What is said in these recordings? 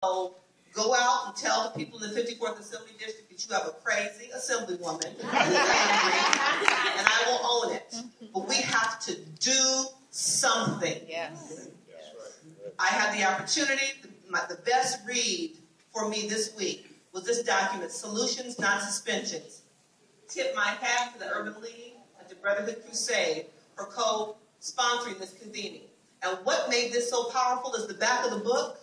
So go out and tell the people in the 54th Assembly District that you have a crazy assemblywoman, and I will own it. But we have to do something. Yes. I had the opportunity, the best read for me this week was this document, Solutions, Not Suspensions. Tip my hat to the Urban League and to Brotherhood Crusade for co-sponsoring this convening. And what made this so powerful is the back of the book,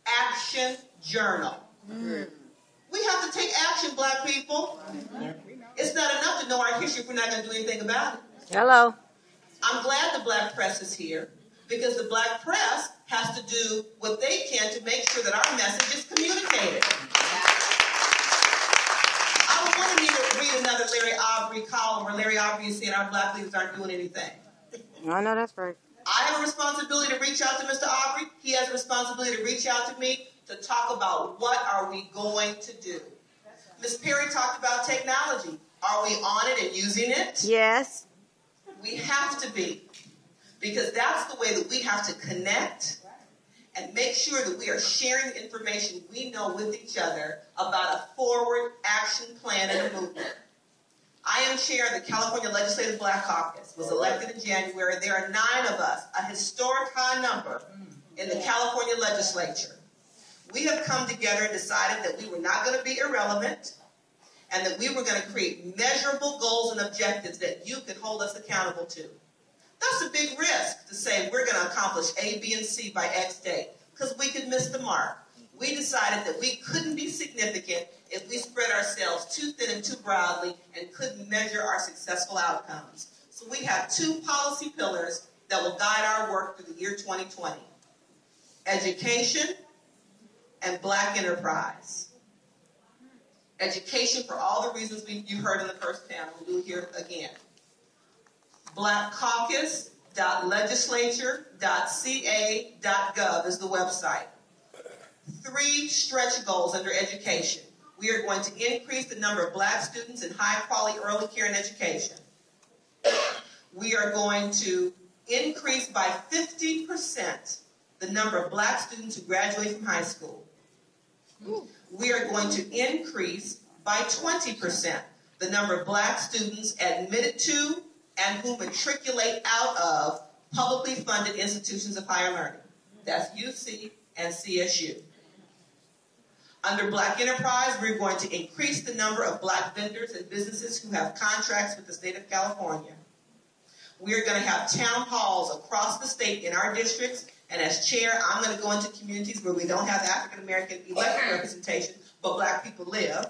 Action Journal. We have to take action, black people. It's not enough to know our history if we're not going to do anything about it. Hello. I'm glad the black press is here because the black press has to do what they can to make sure that our message is communicated. I don't want to need to read another Larry Aubrey column where Larry Aubrey is saying our black leaders aren't doing anything. I know that's right. I have a responsibility to reach out to Mr. Aubrey. He has a responsibility to reach out to me to talk about what are we going to do. Ms. Perry talked about technology. Are we on it and using it? Yes. We have to be. Because that's the way that we have to connect and make sure that we are sharing the information we know with each other about a forward action plan and a movement. I am chair of the California Legislative Black Caucus, was elected in January. There are 9 of us, a historic high number in the California legislature. We have come together and decided that we were not going to be irrelevant and that we were going to create measurable goals and objectives that you could hold us accountable to. That's a big risk to say we're going to accomplish A, B, and C by X date because we could miss the mark. We decided that we couldn't be significant if we spread ourselves too thin and too broadly and couldn't measure our successful outcomes. So we have 2 policy pillars that will guide our work through the year 2020. Education and black enterprise. Education for all the reasons you heard in the first panel. We'll hear it again. blackcaucus.legislature.ca.gov is the website. 3 stretch goals under education. We are going to increase the number of black students in high-quality early care and education. We are going to increase by 50% the number of black students who graduate from high school. We are going to increase by 20% the number of black students admitted to and who matriculate out of publicly funded institutions of higher learning. That's UC and CSU. Under Black Enterprise, we're going to increase the number of black vendors and businesses who have contracts with the state of California. We are going to have town halls across the state in our districts, and as chair, I'm going to go into communities where we don't have African-American elected representation, but black people live,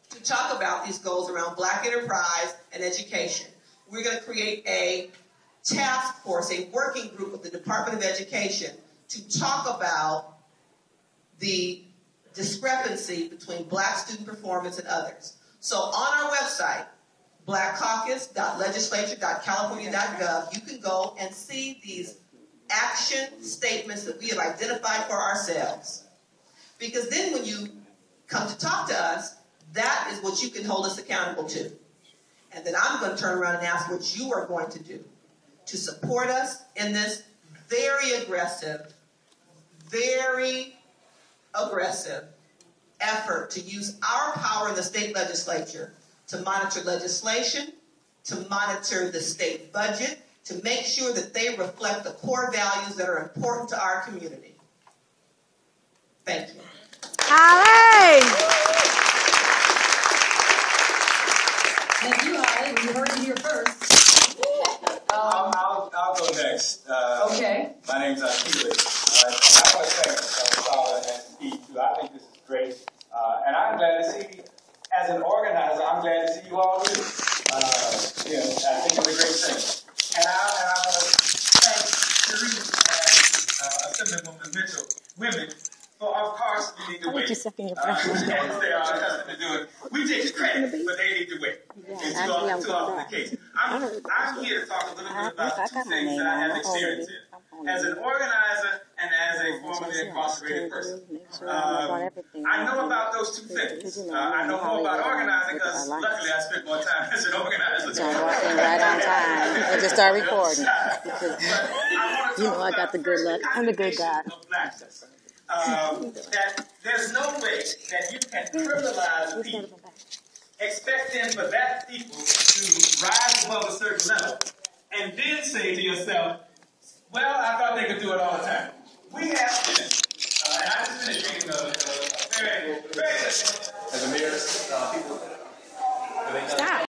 to talk about these goals around black enterprise and education. We're going to create a task force, a working group with the Department of Education to talk about the discrepancy between black student performance and others. So on our website, blackcaucus.legislature.california.gov, you can go and see these action statements that we have identified for ourselves. Because then when you come to talk to us, that is what you can hold us accountable to. And then I'm going to turn around and ask what you are going to do to support us in this very aggressive effort to use our power in the state legislature to monitor legislation, to monitor the state budget, to make sure that they reflect the core values that are important to our community. Thank you. Holly! Thank you, Holly. You heard it here first. I'll go next. Okay. My name's Felix. I want to thank Paula and Steve, too. I think this is great. And I'm glad to see, as an organizer, I'm glad to see you all too. I think it's a great thing. And I want to thank Cherie and Assemblywoman Mitchell, women, for, of course, we need to wait. As they are accustomed to doing. We take the credit, but they need to wait. It's too often the case. I'm here to talk a little bit about 2 things that I have experience in. as an organizer and as a formerly incarcerated person. I know about those two things. I know more about organizing because luckily I spent more time as an organizer. So I'm walking right on time. I just start recording. You know I got the good luck. I'm the good guy. That there's no way that you can criminalize people, expecting for that people to rise above a certain level, and then say to yourself, well, I thought they could do it all the time. We have been, and I just finished reading a very, very... As a mayor, people... Stop.